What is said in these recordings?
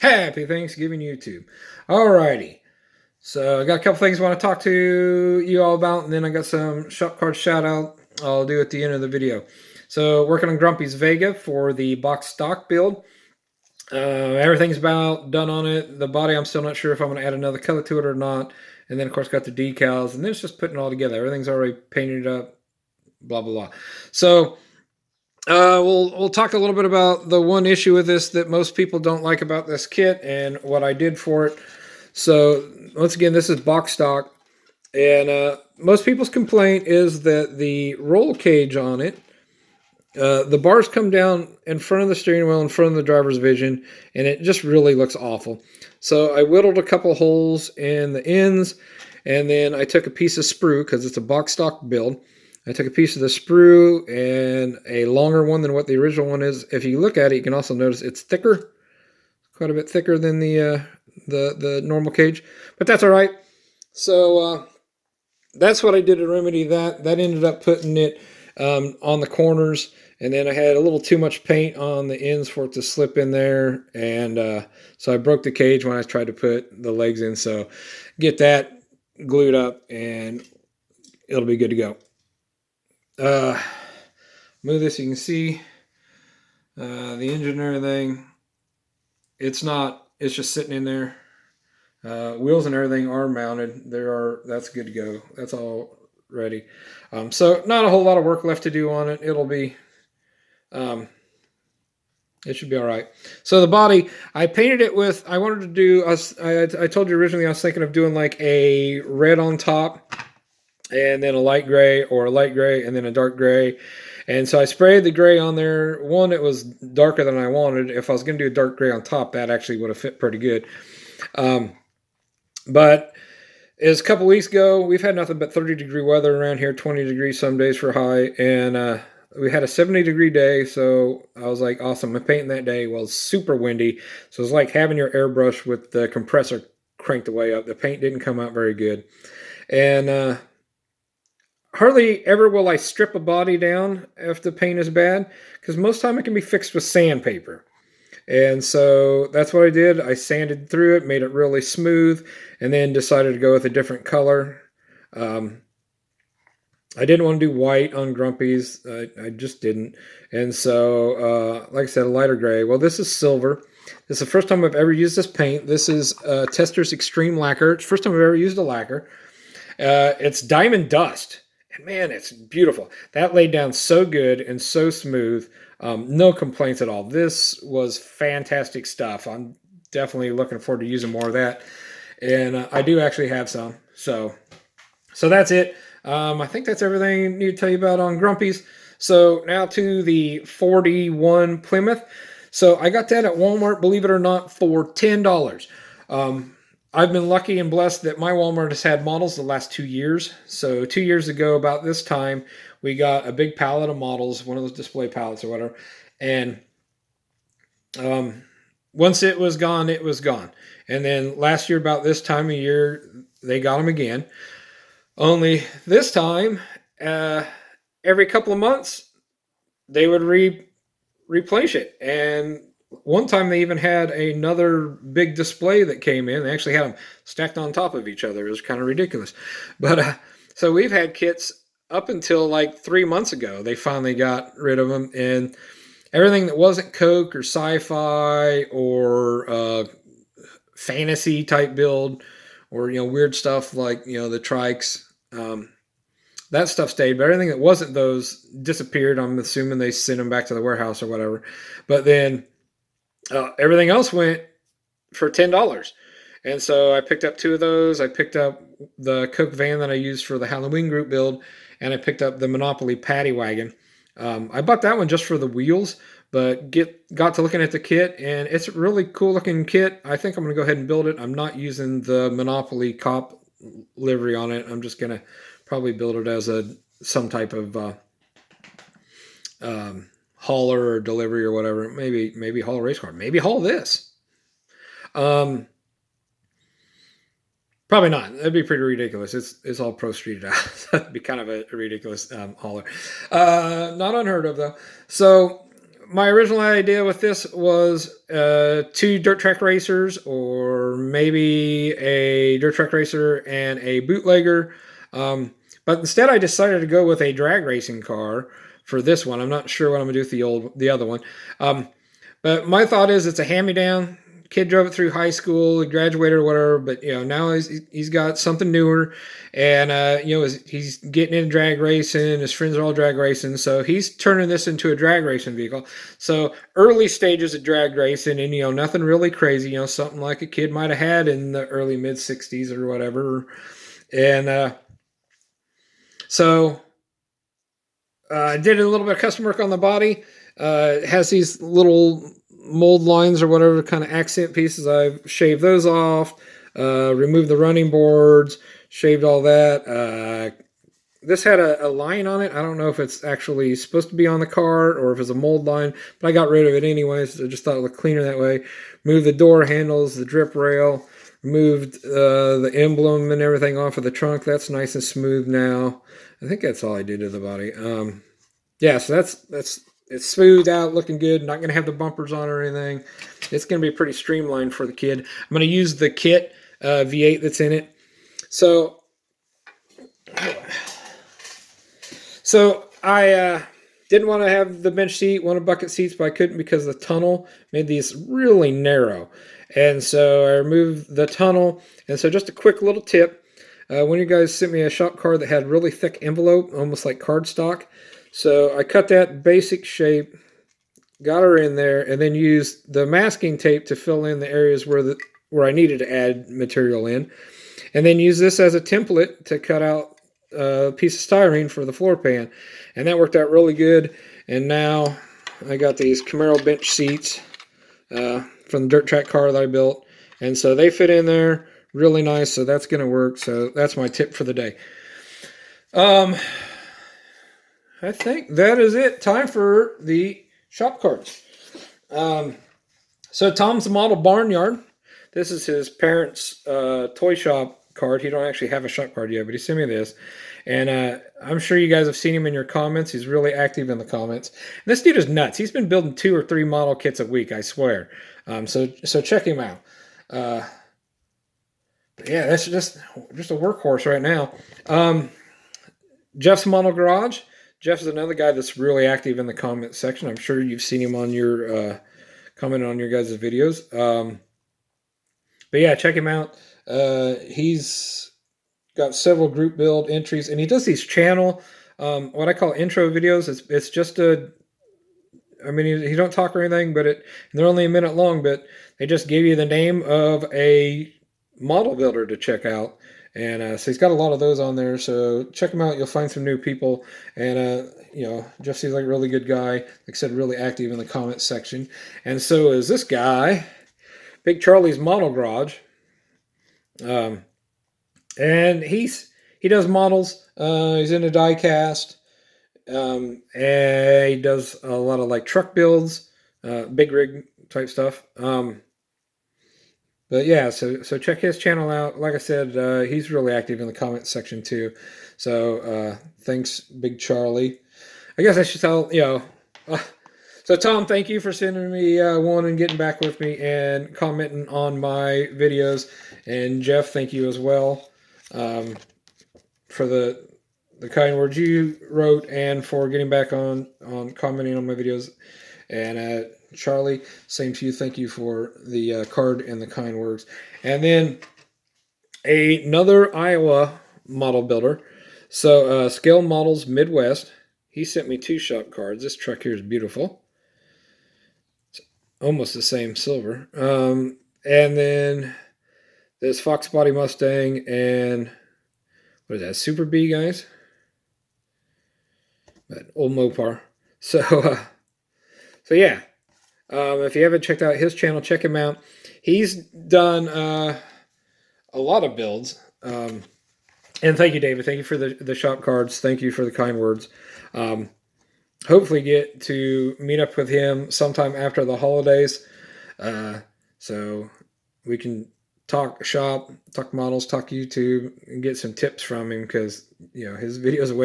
Happy Thanksgiving, YouTube. Alrighty. So I got a couple things I want to talk to you all about, and then I got some shop card shout out I'll do at the end of the video. So working on Grumpy's Vega for the box stock build. Everything's about done on it. The body, I'm still not sure if I'm going to add another color to it or not. And then of course got the decals, and then it's just putting it all together. Everything's already painted up. Blah blah blah. So we'll talk a little bit about the one issue with this that most people don't like about this kit and what I did for it. So once again, this is box stock, and most people's complaint is that the roll cage on it, the bars come down in front of the steering wheel, in front of the driver's vision, and it just really looks awful. So I whittled a couple holes in the ends, and then I took a piece of sprue because it's a box stock build. I took a piece of the sprue and a longer one than what the original one is. If you look at it, you can also notice it's thicker, quite a bit thicker than the normal cage, but that's all right. So that's what I did to remedy that. That ended up putting it on the corners, and then I had a little too much paint on the ends for it to slip in there, and so I broke the cage when I tried to put the legs in. So get that glued up, and it'll be good to go. Move this, you can see the engine and everything. It's just sitting in there. Wheels and everything are mounted. That's good to go. That's all ready. So not a whole lot of work left to do on it. It'll be, it should be all right. So the body, I painted it with, I wanted to do, I told you originally I was thinking of doing like a red on top, and then a light gray, or a light gray and then a dark gray. And so I sprayed the gray on there. One, it was darker than I wanted. If I was going to do a dark gray on top, that actually would have fit pretty good. But it was a couple weeks ago. We've had nothing but 30-degree weather around here, 20 degrees some days for high. And we had a 70-degree day. So I was like, awesome. I'm painting that day. Well, it's super windy. So it's like having your airbrush with the compressor cranked way up. The paint didn't come out very good. And hardly ever will I strip a body down if the paint is bad, because most time it can be fixed with sandpaper. And so that's what I did. I sanded through it, made it really smooth, and then decided to go with a different color. I didn't want to do white on Grumpy's. I just didn't. And so, like I said, a lighter gray. Well, this is silver. This is the first time I've ever used this paint. This is Tester's Extreme Lacquer. It's the first time I've ever used a lacquer. It's diamond dust. And man, it's beautiful. That laid down so good and so smooth. No complaints at all. This was fantastic stuff. I'm definitely looking forward to using more of that. And I do actually have some. So that's it. I think that's everything I need to tell you about on Grumpy's. So now to the 41 Plymouth. So I got that at Walmart, believe it or not, for $10. I've been lucky and blessed that my Walmart has had models the last 2 years. So 2 years ago, about this time, we got a big pallet of models, one of those display pallets or whatever. And once it was gone, it was gone. And then last year, about this time of year, they got them again. Only this time, every couple of months, they would replace it. And one time they even had another big display that came in. They actually had them stacked on top of each other. It was kind of ridiculous. But so we've had kits up until like 3 months ago. They finally got rid of them. And everything that wasn't Coke or sci-fi or fantasy type build, or weird stuff like the trikes, that stuff stayed. But everything that wasn't those disappeared. I'm assuming they sent them back to the warehouse or whatever. But then everything else went for $10. And so I picked up 2 of those. I picked up the Coke van that I used for the Halloween group build, and I picked up the Monopoly Paddy Wagon. I bought that one just for the wheels, but got to looking at the kit, and it's a really cool looking kit. I think I'm going to go ahead and build it. I'm not using the Monopoly Cop livery on it. I'm just going to probably build it as some type of hauler or delivery or whatever. Maybe haul a race car. Maybe haul this. Probably not. That'd be pretty ridiculous. It's all pro streeted out. That'd be kind of a ridiculous hauler. Not unheard of though. So my original idea with this was two dirt track racers, or maybe a dirt track racer and a bootlegger. But instead, I decided to go with a drag racing car for this one. I'm not sure what I'm gonna do with the other one. Um, but my thought is it's a hand-me-down. Kid drove it through high school, he graduated or whatever. But now he's got something newer, and he's getting into drag racing. His friends are all drag racing, so he's turning this into a drag racing vehicle. So early stages of drag racing, and nothing really crazy. Something like a kid might have had in the early mid '60s or whatever. And so I did a little bit of custom work on the body. It has these little mold lines or whatever kind of accent pieces. I've shaved those off, removed the running boards, shaved all that. This had a line on it. I don't know if it's actually supposed to be on the car or if it's a mold line, but I got rid of it anyways. I just thought it looked cleaner that way. Moved the door handles, the drip rail, removed the emblem and everything off of the trunk. That's nice and smooth now. I think that's all I did to the body. Yeah, so that's it's smoothed out, looking good. Not going to have the bumpers on or anything. It's going to be pretty streamlined for the kid. I'm going to use the kit V8 that's in it. So I didn't want to have the bench seat, wanted bucket seats, but I couldn't because the tunnel made these really narrow. And so I removed the tunnel. And so just a quick little tip. One of you guys sent me a shop card that had really thick envelope, almost like cardstock. So I cut that basic shape, got her in there, and then used the masking tape to fill in the areas where I needed to add material in. And then use this as a template to cut out a piece of styrene for the floor pan. And that worked out really good. And now I got these Camaro bench seats from the dirt track car that I built. And so they fit in there really nice. So that's going to work. So that's my tip for the day. I think that is it. Time for the shop cards. So Tom's Model Barnyard. This is his parents' toy shop card. He don't actually have a shop card yet, but he sent me this. And I'm sure you guys have seen him in your comments. He's really active in the comments. And this dude is nuts. He's been building 2 or 3 model kits a week, I swear. So check him out. Yeah, that's just a workhorse right now. Jeff's Model Garage. Jeff is another guy that's really active in the comment section. I'm sure you've seen him on your comment on your guys' videos. But yeah, check him out. He's got several group build entries, and he does these channel, what I call intro videos. It's just he don't talk or anything, but they're only a minute long, but they just give you the name of a model builder to check out. And so he's got a lot of those on there. So check him out. You'll find some new people. And, Jeff seems like a really good guy. Like I said, really active in the comments section. And so is this guy, Big Charlie's Model Garage. And he does models. He's into die cast. And he does a lot of like truck builds, big rig type stuff. But yeah, so check his channel out. Like I said, he's really active in the comments section too. So thanks, Big Charlie. I guess I should tell, so Tom, thank you for sending me one and getting back with me and commenting on my videos. And Jeff, thank you as well for the kind words you wrote and for getting back on commenting on my videos. And Charlie, same to you. Thank you for the card and the kind words. And then another Iowa model builder. So Scale Models Midwest. He sent me 2 shop cards. This truck here is beautiful. It's almost the same silver. And then this Fox Body Mustang and what is that? Super B, guys? That old Mopar. So yeah. If you haven't checked out his channel, check him out. He's done a lot of builds. And thank you, David. Thank you for the shop cards. Thank you for the kind words. Hopefully get to meet up with him sometime after the holidays. So we can talk shop, talk models, talk YouTube, and get some tips from him because, his videos are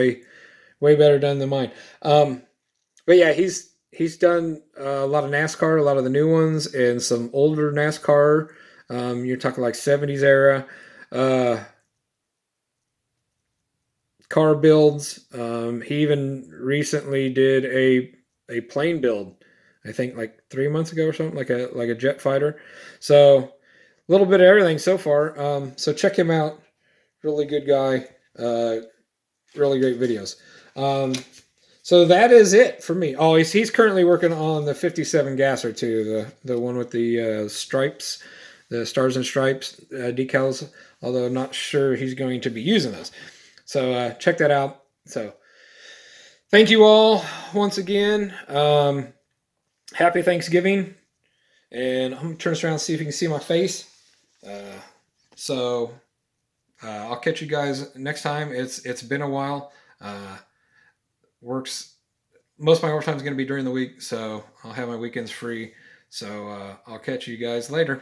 way better done than mine. But yeah, he's he's done a lot of NASCAR, a lot of the new ones, and some older NASCAR. You're talking like 70s era uh, car builds. He even recently did a plane build. I think like 3 months ago or something, like a jet fighter. So a little bit of everything so far. So check him out. Really good guy. Uh, really great videos. Um, so that is it for me. Oh, he's currently working on the 57 gasser too, the one with the stripes, the stars and stripes decals. Although I'm not sure he's going to be using those. So check that out. So thank you all once again. Happy Thanksgiving, and I'm gonna turn this around and see if you can see my face. Uh, so I'll catch you guys next time. It's been a while. Works Most of my overtime is going to be during the week, so I'll have my weekends free. So I'll catch you guys later.